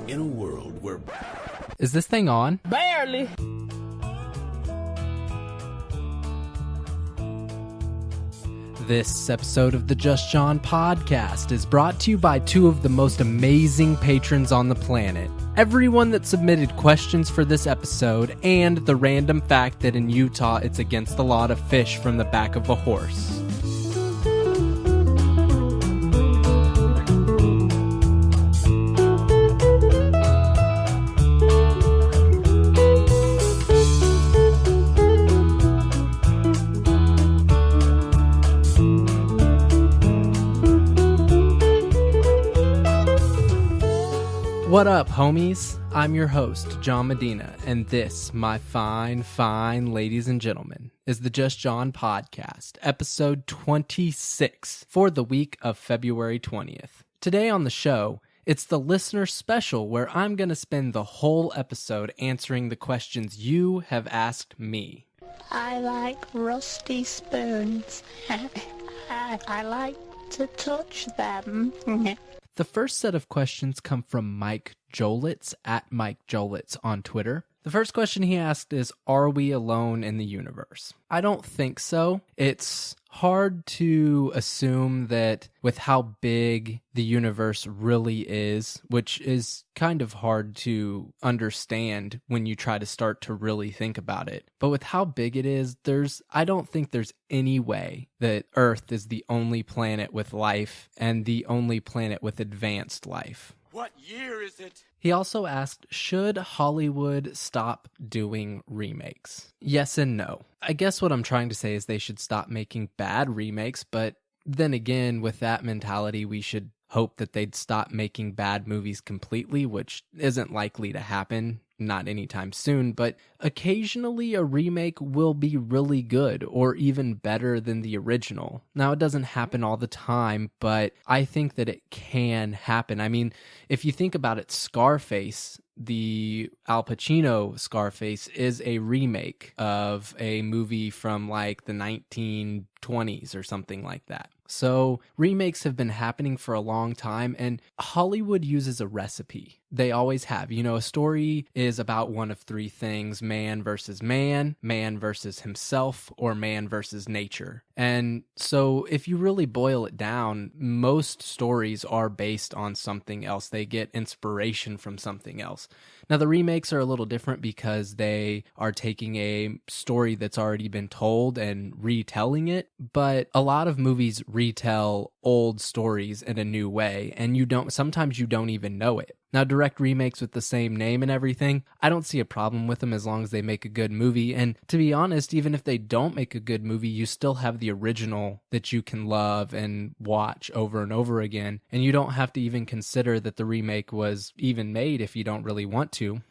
In a world where... Is this thing on? Barely. This episode of the Just John podcast is brought to you by two of the most amazing patrons on the planet. Everyone that submitted questions for this episode, and the random fact that in Utah it's against the law to fish from the back of a horse. What up, homies? I'm your host, John Medina, and this, my fine ladies and gentlemen, is the Just John podcast, episode 26 for the week of February 20th. Today on the show, it's the listener special where I'm going to spend the whole episode answering the questions you have asked me. I like rusty spoons. I like to touch them. The first set of questions come from Mike Jolitz, at Mike Jolitz on Twitter. The first question he asked is, are we alone in the universe? I don't think so. It's hard to assume that with how big the universe really is, which is kind of hard to understand when you try to start to really think about it. But with how big it is, I don't think there's any way that Earth is the only planet with life and the only planet with advanced life. What year is it? He also asked, should Hollywood stop doing remakes? Yes and no. I guess what I'm trying to say is they should stop making bad remakes, but then again, with that mentality, we should hope that they'd stop making bad movies completely, which isn't likely to happen, not anytime soon, but occasionally a remake will be really good or even better than the original. Now, it doesn't happen all the time, but I think that it can happen. I mean, if you think about it, Scarface, the Al Pacino Scarface, is a remake of a movie from like the 1920s or something like that. So remakes have been happening for a long time, and Hollywood uses a recipe. They always have. You know, a story is about one of three things: man versus man versus himself, or man versus nature. And so if you really boil it down, most stories are based on something else. They get inspiration from something else. Now, the remakes are a little different because they are taking a story that's already been told and retelling it, but a lot of movies retell old stories in a new way, and sometimes you don't even know it. Now, direct remakes with the same name and everything, I don't see a problem with them as long as they make a good movie. And to be honest, even if they don't make a good movie, you still have the original that you can love and watch over and over again. And you don't have to even consider that the remake was even made if you don't really want to.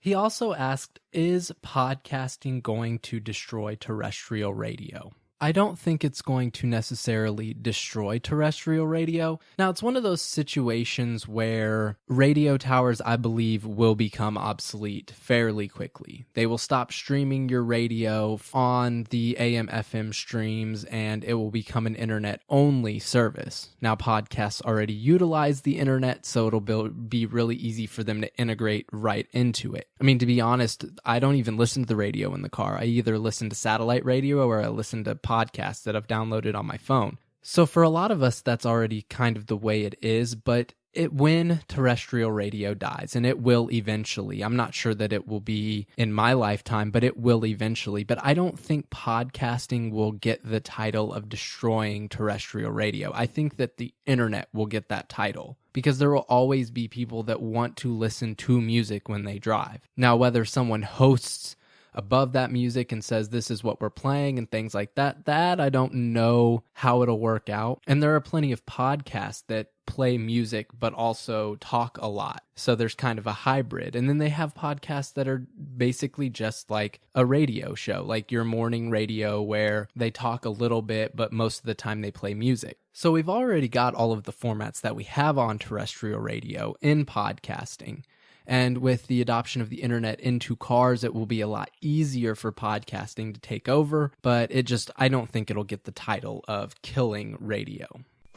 He also asked, is podcasting going to destroy terrestrial radio? I don't think it's going to necessarily destroy terrestrial radio. Now, it's one of those situations where radio towers, I believe, will become obsolete fairly quickly. They will stop streaming your radio on the AM/FM streams, and it will become an internet-only service. Now, podcasts already utilize the internet, so it'll be really easy for them to integrate right into it. I mean, to be honest, I don't even listen to the radio in the car. I either listen to satellite radio or I listen to podcasts that I've downloaded on my phone. So for a lot of us, that's already kind of the way it is, but when terrestrial radio dies, and it will eventually, I'm not sure that it will be in my lifetime, but it will eventually. But I don't think podcasting will get the title of destroying terrestrial radio. I think that the internet will get that title, because there will always be people that want to listen to music when they drive. Now, whether someone hosts above that music and says this is what we're playing and things like that I don't know how it'll work out. And there are plenty of podcasts that play music but also talk a lot, so there's kind of a hybrid. And then they have podcasts that are basically just like a radio show, like your morning radio, where they talk a little bit but most of the time they play music. So we've already got all of the formats that we have on terrestrial radio in podcasting. And with the adoption of the internet into cars, it will be a lot easier for podcasting to take over. But I don't think it'll get the title of killing radio.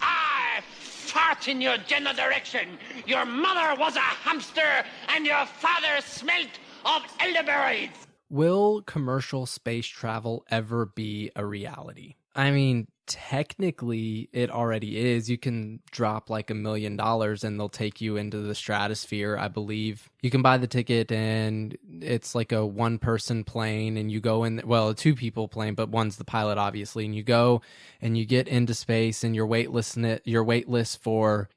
I march in your general direction. Your mother was a hamster, and your father smelt of elderberries. Will commercial space travel ever be a reality? I mean, technically it already is. You can drop like $1 million and they'll take you into the stratosphere, I believe. You can buy the ticket and it's like a one-person plane and you go in, well, a two-people plane, but one's the pilot, obviously, and you go and you get into space and you're waitlist for,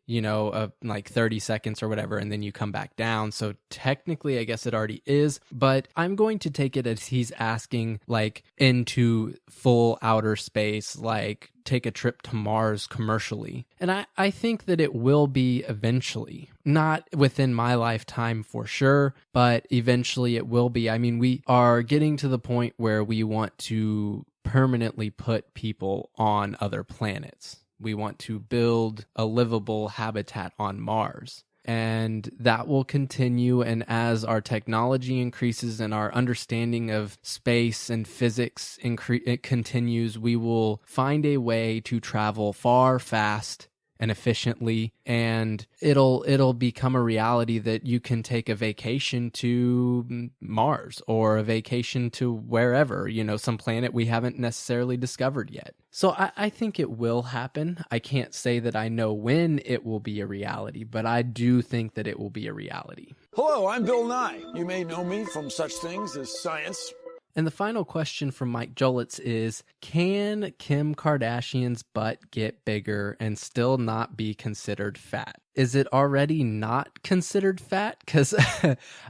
like 30 seconds or whatever, and then you come back down. So technically, I guess it already is, but I'm going to take it as he's asking like into full outer space, like take a trip to Mars commercially. And I think that it will be eventually. Not within my lifetime for sure, but eventually it will be. I mean, we are getting to the point where we want to permanently put people on other planets. We want to build a livable habitat on Mars. And that will continue. And as our technology increases and our understanding of space and physics it continues, we will find a way to travel far, fast, and efficiently, and it'll become a reality that you can take a vacation to Mars or a vacation to wherever, some planet we haven't necessarily discovered yet. So I think it will happen. I can't say that I know when it will be a reality, but I do think that it will be a reality. Hello, I'm Bill Nye. You may know me from such things as science. And the final question from Mike Jolitz is, can Kim Kardashian's butt get bigger and still not be considered fat? Is it already not considered fat? Because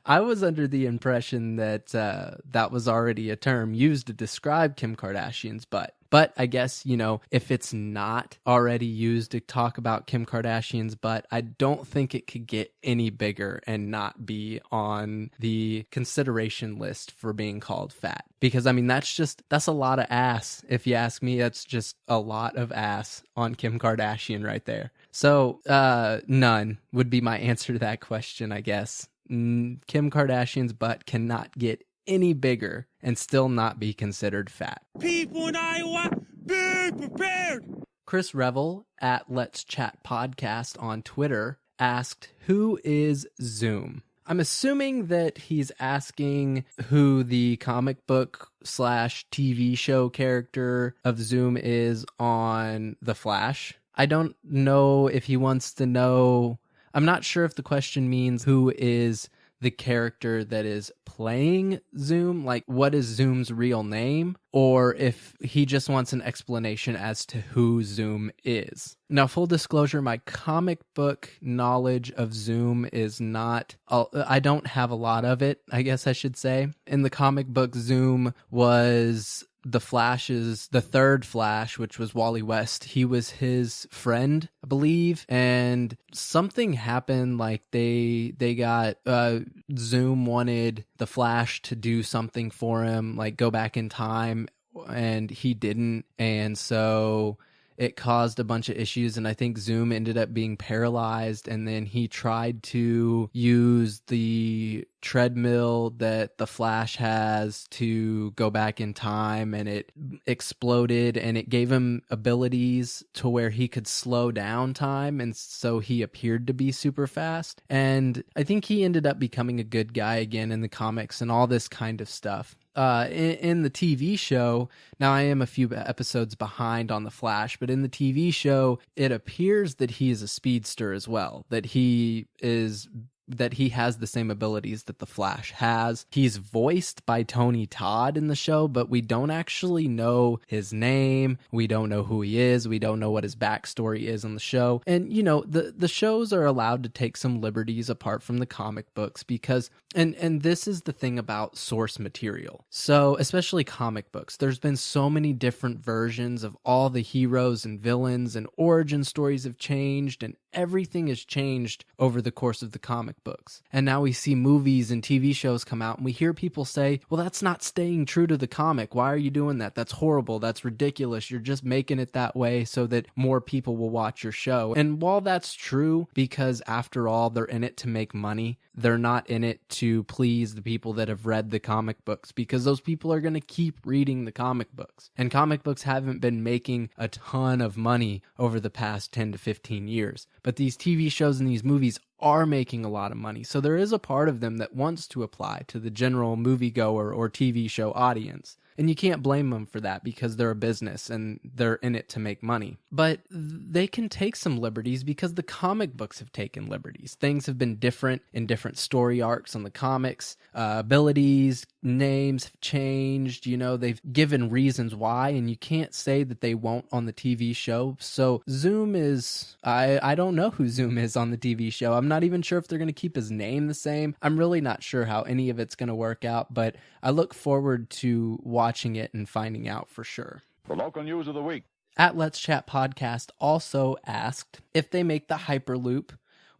I was under the impression that that was already a term used to describe Kim Kardashian's butt. But I guess, if it's not already used to talk about Kim Kardashian's butt, I don't think it could get any bigger and not be on the consideration list for being called fat. Because, I mean, that's a lot of ass. If you ask me, that's just a lot of ass on Kim Kardashian right there. So, none would be my answer to that question, I guess. Kim Kardashian's butt cannot get any bigger and still not be considered fat. People in Iowa, be prepared! Chris Revel at Let's Chat Podcast on Twitter asked, who is Zoom? I'm assuming that he's asking who the comic book / TV show character of Zoom is on The Flash. I don't know if he wants to know. I'm not sure if the question means who is the character that is playing Zoom, like what is Zoom's real name, or if he just wants an explanation as to who Zoom is. Now, full disclosure, my comic book knowledge of Zoom is not, I don't have a lot of it, I guess I should say. In the comic book, Zoom was the third Flash, which was Wally West. He was his friend, I believe, and something happened, like they got, Zoom wanted the Flash to do something for him, like go back in time, and he didn't, and so it caused a bunch of issues, and I think Zoom ended up being paralyzed, and then he tried to use the treadmill that the Flash has to go back in time, and it exploded, and it gave him abilities to where he could slow down time, and so he appeared to be super fast. And I think he ended up becoming a good guy again in the comics and all this kind of stuff. In the TV show, now I am a few episodes behind on The Flash, but in the TV show, it appears that he is a speedster as well, that he has the same abilities that the Flash has. He's voiced by Tony Todd in the show, but we don't actually know his name. We don't know who he is. We don't know what his backstory is on the show. And, the shows are allowed to take some liberties apart from the comic books because, and this is the thing about source material. So, especially comic books, there's been so many different versions of all the heroes and villains, and origin stories have changed, and everything has changed over the course of the comic books. And now we see movies and TV shows come out, and we hear people say, well, that's not staying true to the comic. Why are you doing that? That's horrible. That's ridiculous. You're just making it that way so that more people will watch your show. And while that's true, because after all, they're in it to make money, they're not in it to please the people that have read the comic books, because those people are going to keep reading the comic books. And comic books haven't been making a ton of money over the past 10 to 15 years. but these TV shows and these movies are making a lot of money. So there is a part of them that wants to apply to the general moviegoer or TV show audience. And you can't blame them for that because they're a business and they're in it to make money. But they can take some liberties because the comic books have taken liberties. Things have been different in different story arcs on the comics. Abilities, names have changed. You know, they've given reasons why, and you can't say that they won't on the TV show. So Zoom is, I don't know who Zoom is on the TV show. I'm not even sure if they're going to keep his name the same. I'm really not sure how any of it's going to work out, but I look forward to watching it and finding out for sure. The local news of the week. At Let's Chat Podcast also asked, if they make the Hyperloop,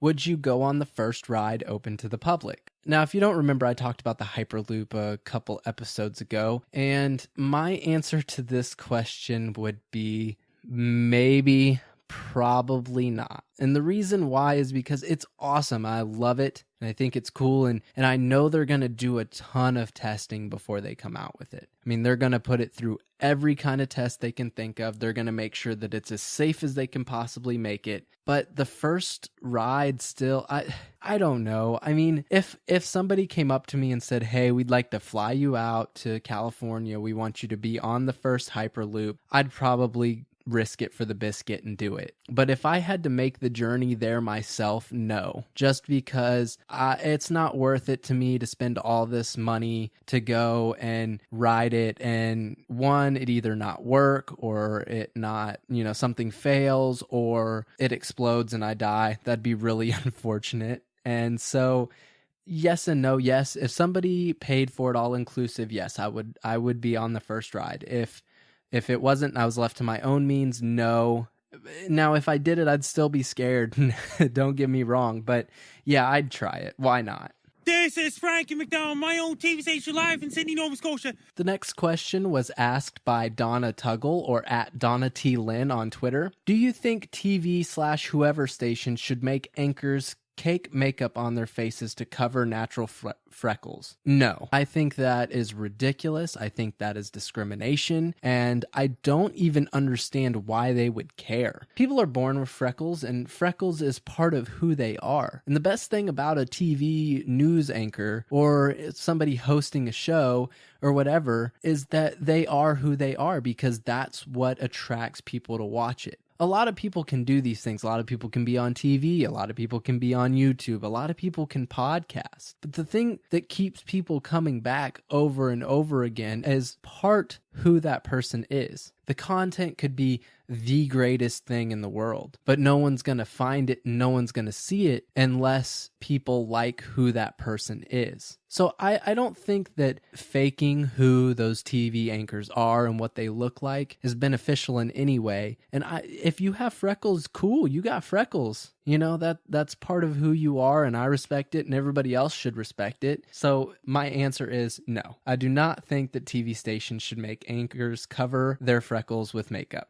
would you go on the first ride open to the public? Now, if you don't remember, I talked about the Hyperloop a couple episodes ago, and my answer to this question would be maybe, probably not. And the reason why is because it's awesome. I love it, and I think it's cool, and I know they're going to do a ton of testing before they come out with it. I mean, they're going to put it through every kind of test they can think of. They're going to make sure that it's as safe as they can possibly make it. But the first ride still, I don't know. I mean, if somebody came up to me and said, hey, we'd like to fly you out to California, we want you to be on the first Hyperloop, I'd probably risk it for the biscuit and do it. But if I had to make the journey there myself, no. Just because it's not worth it to me to spend all this money to go and ride it, and one, it either not work or it not, you know, something fails or it explodes and I die. That'd be really unfortunate. And so yes and no. Yes, if somebody paid for it all inclusive, yes, I would be on the first ride. If it wasn't, I was left to my own means, no. Now, if I did it, I'd still be scared. Don't get me wrong. But yeah, I'd try it. Why not? This is Frankie McDowell, my own TV station live in Sydney, Nova Scotia. The next question was asked by Donna Tuggle, or at Donna T. Lynn on Twitter. Do you think TV/whoever station should make anchors cake makeup on their faces to cover natural freckles? No. I think that is ridiculous. I think that is discrimination, and I don't even understand why they would care. People are born with freckles, and freckles is part of who they are. And the best thing about a TV news anchor or somebody hosting a show or whatever is that they are who they are, because that's what attracts people to watch it. A lot of people can do these things. A lot of people can be on TV. A lot of people can be on YouTube. A lot of people can podcast. But the thing that keeps people coming back over and over again is part who that person is. The content could be the greatest thing in the world, but no one's going to find it, no one's going to see it unless people like who that person is. So I don't think that faking who those TV anchors are and what they look like is beneficial in any way. And if you have freckles, cool, you got freckles. You know, that's part of who you are, and I respect it, and everybody else should respect it. So my answer is no. I do not think that TV stations should make anchors cover their freckles with makeup.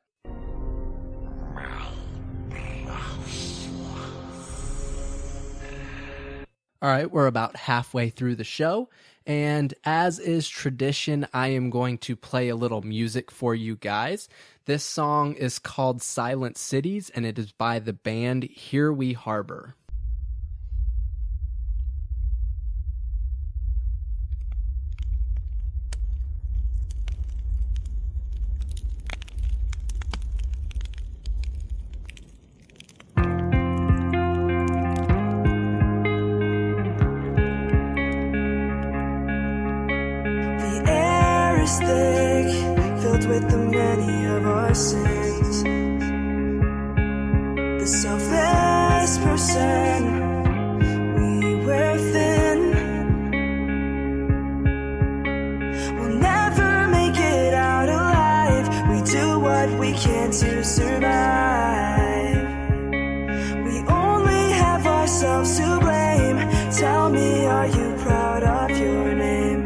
All right, we're about halfway through the show, and as is tradition, I am going to play a little music for you guys. This song is called Silent Cities, and it is by the band Here We Harbour. Thick, filled with the many of our sins. The selfless person we were thin. We'll never make it out alive. We do what we can to survive. We only have ourselves to blame. Tell me, are you proud of your name?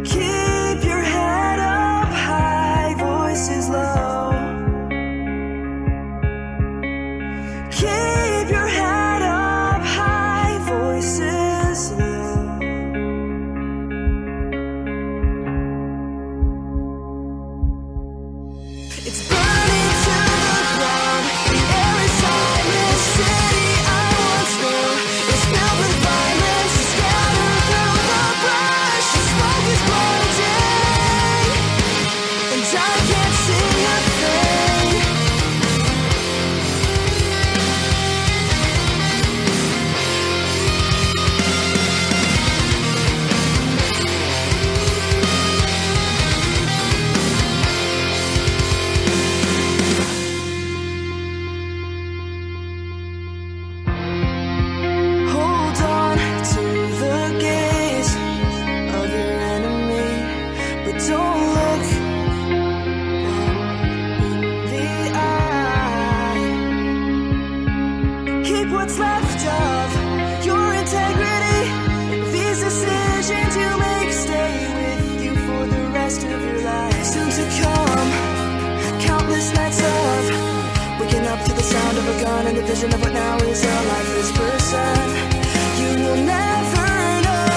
Keep your head up high, voices low. Keep your head up high, voices low. It's burning to the ground, the air is all what's left of your integrity. These decisions you make stay with you for the rest of your life. Soon to come, countless nights of waking up to the sound of a gun and the vision of what now is a lifeless person. You will never know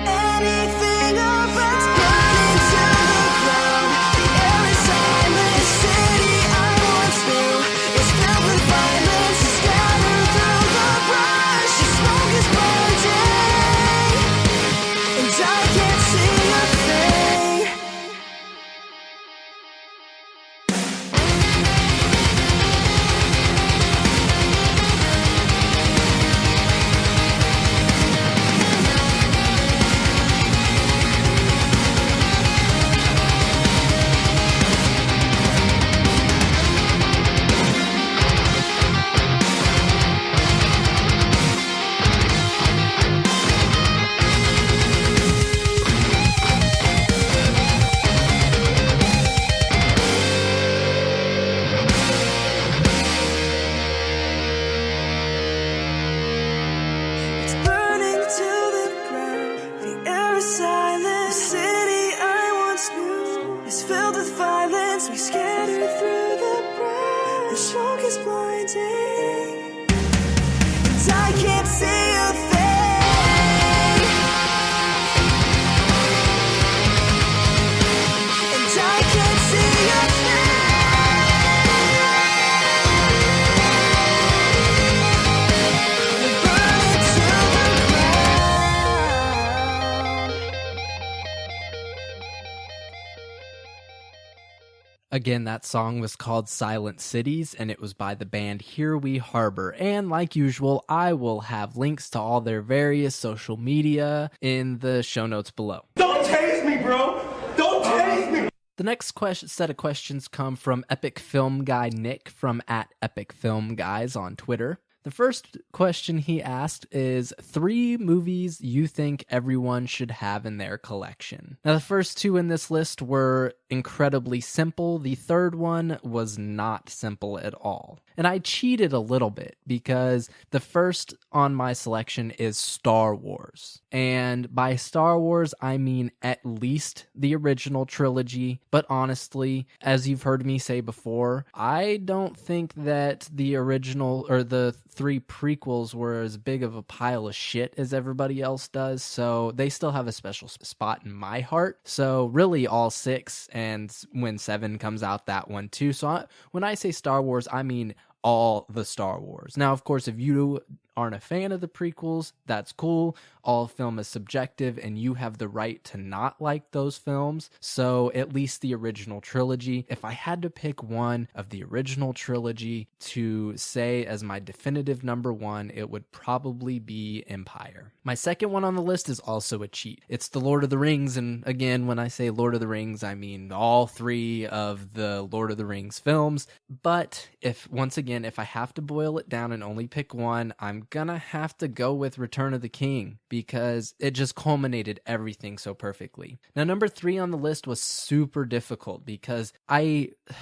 anything about it's burning to the ground. The air is silent. The city I once knew is filled with violence. Scattered through the brush. The smoke is burning, and I can't see a thing. It's burning to the ground. The air is silent. The city I once knew is filled with violence. We scattered through the brush. The smoke is blinding, and I can't see a thing. And I can't see a thing. Burning to the ground. Again, that song was called Silent Cities, and it was by the band Here We Harbour. And like usual, I will have links to all their various social media in the show notes below. Don't tase me, bro. Don't tase me. The next set of questions come from Epic Film Guy Nick from @EpicFilmGuys on Twitter. The first question he asked is 3 movies you think everyone should have in their collection. Now, the first 2 in this list were incredibly simple. The third one was not simple at all. And I cheated a little bit because the first on my selection is Star Wars. And by Star Wars, I mean at least the original trilogy. But honestly, as you've heard me say before, I don't think that the original or the 3 prequels were as big of a pile of shit as everybody else does. So they still have a special spot in my heart. So really all 6, and when 7 comes out, that one too. So when I say Star Wars, I mean all the Star Wars. Now, of course, if you aren't a fan of the prequels, that's cool. All film is subjective, and you have the right to not like those films. So at least the original trilogy. If I had to pick one of the original trilogy to say as my definitive number 1, it would probably be Empire. My second one on the list is also a cheat. It's the Lord of the Rings, and again, when I say Lord of the Rings, I mean all 3 of the Lord of the Rings films. But if I have to boil it down and only pick one, I'm gonna have to go with Return of the King because it just culminated everything so perfectly. Now, number 3 on the list was super difficult because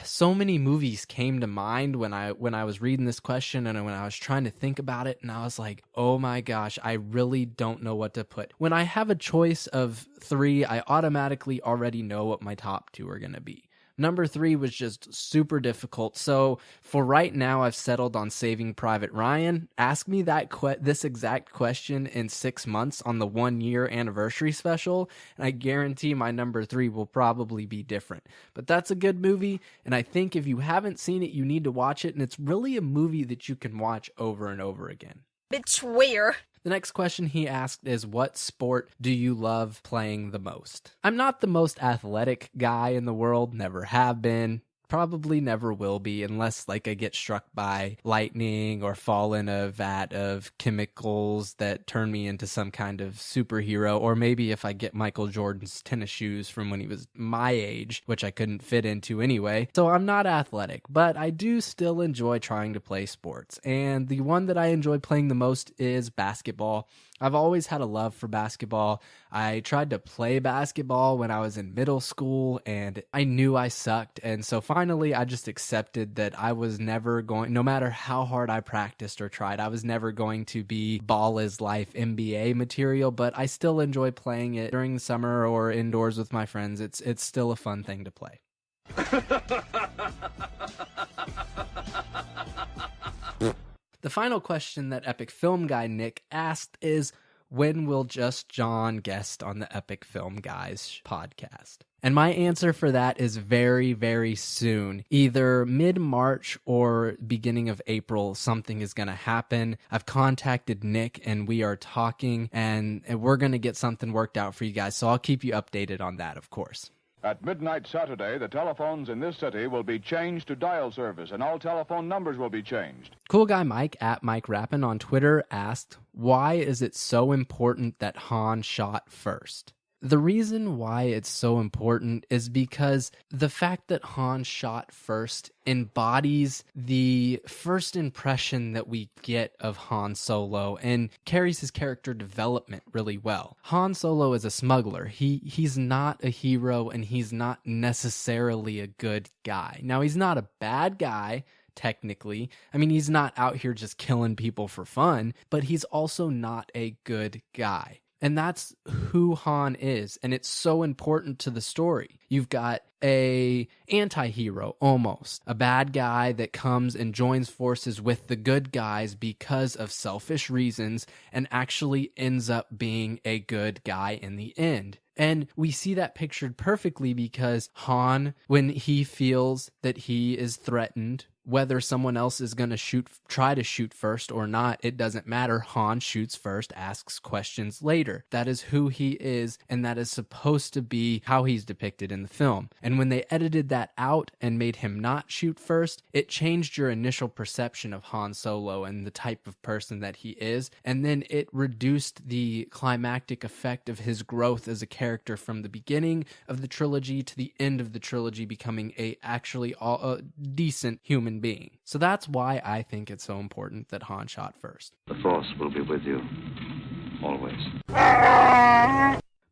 so many movies came to mind when I was reading this question and when I was trying to think about it, and I was like, oh my gosh, I really don't know what to put. When I have a choice of 3, I automatically already know what my top 2 are gonna be. Number 3 was just super difficult. So for right now, I've settled on Saving Private Ryan. Ask me this exact question in 6 months on the 1-year anniversary special, and I guarantee my number 3 will probably be different. But that's a good movie, and I think if you haven't seen it, you need to watch it, and it's really a movie that you can watch over and over again. Betweer. The next question he asked is, what sport do you love playing the most? I'm not the most athletic guy in the world, never have been. Probably never will be unless I get struck by lightning or fall in a vat of chemicals that turn me into some kind of superhero, or maybe if I get Michael Jordan's tennis shoes from when he was my age, which I couldn't fit into anyway. So I'm not athletic, but I do still enjoy trying to play sports. And the one that I enjoy playing the most is basketball. I've always had a love for basketball. I tried to play basketball when I was in middle school, and I knew I sucked. And so finally, I just accepted that I was never going, no matter how hard I practiced or tried, I was never going to be ball is life NBA material, but I still enjoy playing it during the summer or indoors with my friends. It's still a fun thing to play. The final question that Epic Film Guy Nick asked is, when will Just John guest on the Epic Film Guys podcast? And my answer for that is very, very soon. Either mid-March or beginning of April, something is going to happen. I've contacted Nick and we are talking, and we're going to get something worked out for you guys. So I'll keep you updated on that, of course. At midnight Saturday, the telephones in this city will be changed to dial service, and all telephone numbers will be changed. Cool Guy Mike at Mike Rappin on Twitter asked, why is it so important that Han shot first? The reason why it's so important is because the fact that Han shot first embodies the first impression that we get of Han Solo and carries his character development really well. Han Solo is a smuggler. He's not a hero, and he's not necessarily a good guy. Now, he's not a bad guy, technically. I mean, he's not out here just killing people for fun, but he's also not a good guy. And that's who Han is, and it's so important to the story. You've got a anti-hero, almost. A bad guy that comes and joins forces with the good guys because of selfish reasons and actually ends up being a good guy in the end. And we see that pictured perfectly because Han, when he feels that he is threatened, whether someone else is going to try to shoot first or not, it doesn't matter. Han shoots first, asks questions later. That is who he is, and that is supposed to be how he's depicted in the film. And when they edited that out and made him not shoot first, it changed your initial perception of Han Solo and the type of person that he is, and then it reduced the climactic effect of his growth as a character from the beginning of the trilogy to the end of the trilogy, becoming a decent human being. So that's why I think it's so important that Han shot first. The Force will be with you, always.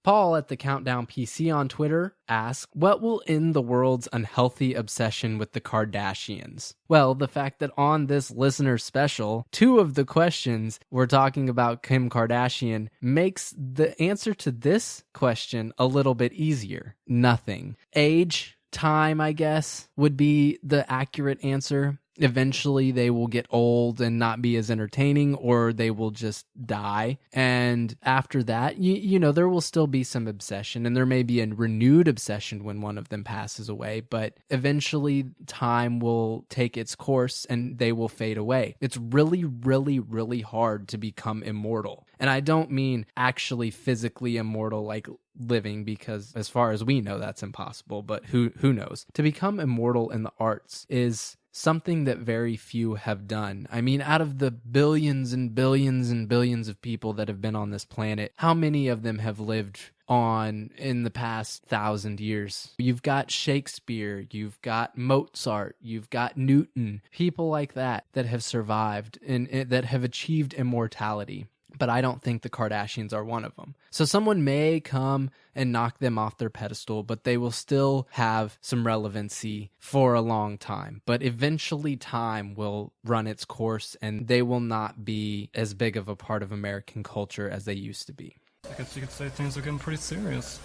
Paul at the Countdown PC on Twitter asks, what will end the world's unhealthy obsession with the Kardashians? Well, the fact that on this listener special, 2 of the questions we're talking about Kim Kardashian makes the answer to this question a little bit easier. Nothing. Age, time, I guess, would be the accurate answer. Eventually they will get old and not be as entertaining, or they will just die. And after that, you know, there will still be some obsession, and there may be a renewed obsession when one of them passes away, but eventually time will take its course and they will fade away. It's really, really, really hard to become immortal. And I don't mean actually physically immortal like living, because as far as we know, that's impossible, but who knows? To become immortal in the arts is something that very few have done. I mean, out of the billions and billions and billions of people that have been on this planet, how many of them have lived on in the past 1,000 years? You've got Shakespeare, you've got Mozart, you've got Newton, people like that have survived and that have achieved immortality. But I don't think the Kardashians are one of them. So someone may come and knock them off their pedestal, but they will still have some relevancy for a long time. But eventually time will run its course, and they will not be as big of a part of American culture as they used to be. I guess you could say things are getting pretty serious.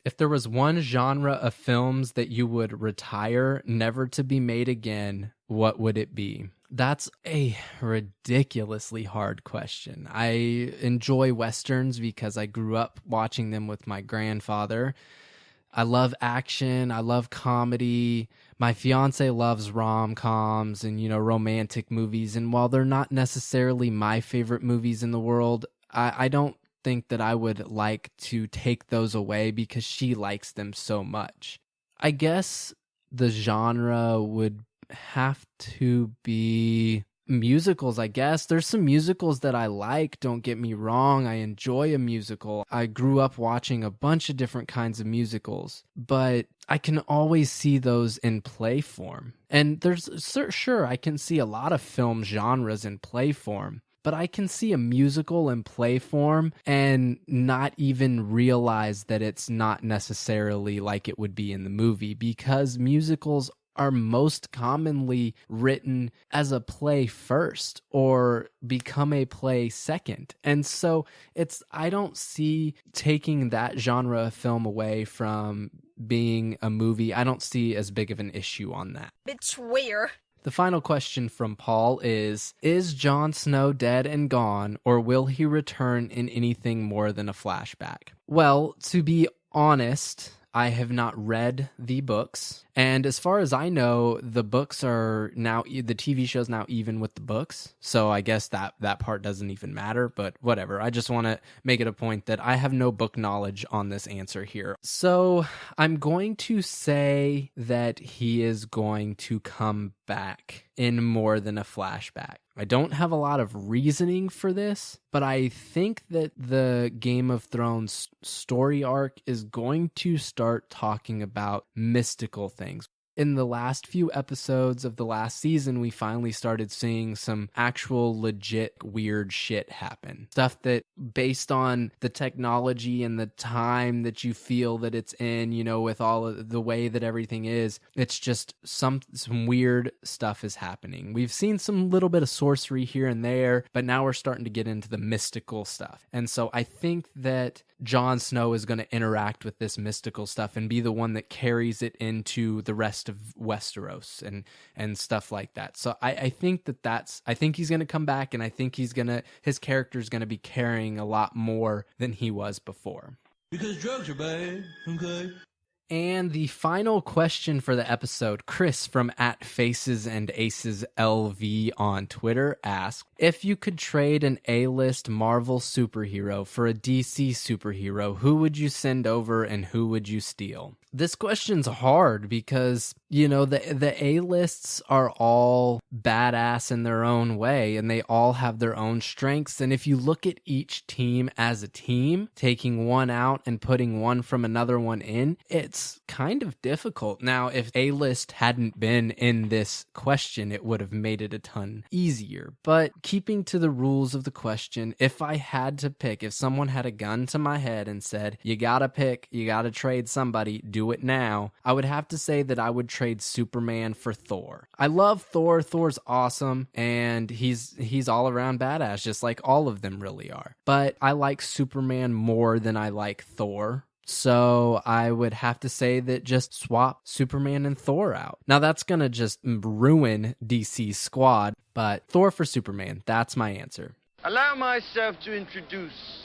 If there was one genre of films that you would retire, never to be made again, what would it be? That's a ridiculously hard question. I enjoy Westerns because I grew up watching them with my grandfather. I love action. I love comedy. My fiance loves rom-coms and, romantic movies. And while they're not necessarily my favorite movies in the world, I don't think that I would like to take those away because she likes them so much. I guess the genre would have to be musicals, I guess. There's some musicals that I like, don't get me wrong. I enjoy a musical. I grew up watching a bunch of different kinds of musicals, but I can always see those in play form. And there's, sure, I can see a lot of film genres in play form, but I can see a musical in play form and not even realize that it's not necessarily like it would be in the movie, because musicals are most commonly written as a play first or become a play second. And so I don't see taking that genre of film away from being a movie. I don't see as big of an issue on that. Betrayer. The final question from Paul is Jon Snow dead and gone, or will he return in anything more than a flashback? Well, to be honest, I have not read the books, and as far as I know, the books are now, the TV show's now even with the books, so I guess that part doesn't even matter, but whatever. I just want to make it a point that I have no book knowledge on this answer here. So I'm going to say that he is going to come back in more than a flashback. I don't have a lot of reasoning for this, but I think that the Game of Thrones story arc is going to start talking about mystical things. In the last few episodes of the last season, we finally started seeing some actual legit weird shit happen. Stuff that, based on the technology and the time that you feel that it's in, you know, with all of the way that everything is, it's just some weird stuff is happening. We've seen some little bit of sorcery here and there, but now we're starting to get into the mystical stuff. And so I think that Jon Snow is going to interact with this mystical stuff and be the one that carries it into the rest of Westeros and stuff like that. So I think I think he's going to come back, and I think his character is going to be carrying a lot more than he was before. Because drugs are bad, okay? And the final question for the episode, Chris from @FacesAndAcesLV on Twitter asked, if you could trade an A-list Marvel superhero for a DC superhero, who would you send over and who would you steal? This question's hard because, you know, the A-lists are all badass in their own way, and they all have their own strengths. And if you look at each team as a team, taking one out and putting one from another one in, it's kind of difficult. Now, if A-list hadn't been in this question, it would have made it a ton easier. But keeping to the rules of the question, if I had to pick, if someone had a gun to my head and said, you gotta pick, you gotta trade somebody, do it now, I would have to say that I would trade Superman for Thor. I love Thor. Thor's awesome, and he's all around badass, just like all of them really are. But I like Superman more than I like Thor. So I would have to say that just swap Superman and Thor out. Now that's going to just ruin DC's squad, but Thor for Superman, that's my answer. Allow myself to introduce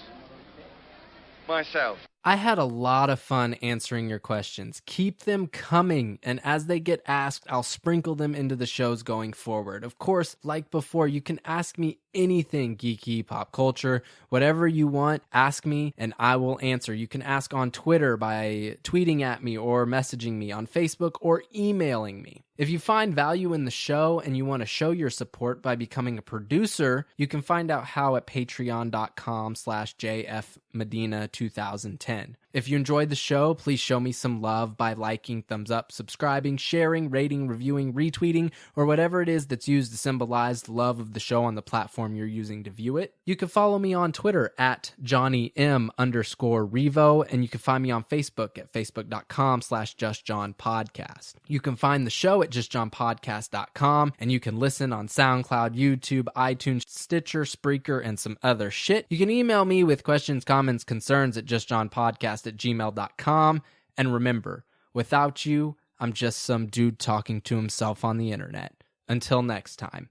myself. I had a lot of fun answering your questions. Keep them coming, and as they get asked, I'll sprinkle them into the shows going forward. Of course, like before, you can ask me anything geeky, pop culture, whatever you want, ask me and I will answer. You can ask on Twitter by tweeting at me or messaging me, on Facebook or emailing me. If you find value in the show and you want to show your support by becoming a producer, you can find out how at patreon.com/JFMedina2010. If you enjoyed the show, please show me some love by liking, thumbs up, subscribing, sharing, rating, reviewing, retweeting, or whatever it is that's used to symbolize the love of the show on the platform you're using to view it. You can follow me on Twitter at JohnnyM_Revo, and you can find me on Facebook at facebook.com/JustJohnPodcast. You can find the show at JustJohnPodcast.com, and you can listen on SoundCloud, YouTube, iTunes, Stitcher, Spreaker, and some other shit. You can email me with questions, comments, concerns at JustJohnPodcast@gmail.com. And remember, without you, I'm just some dude talking to himself on the internet. Until next time,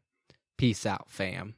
peace out, fam.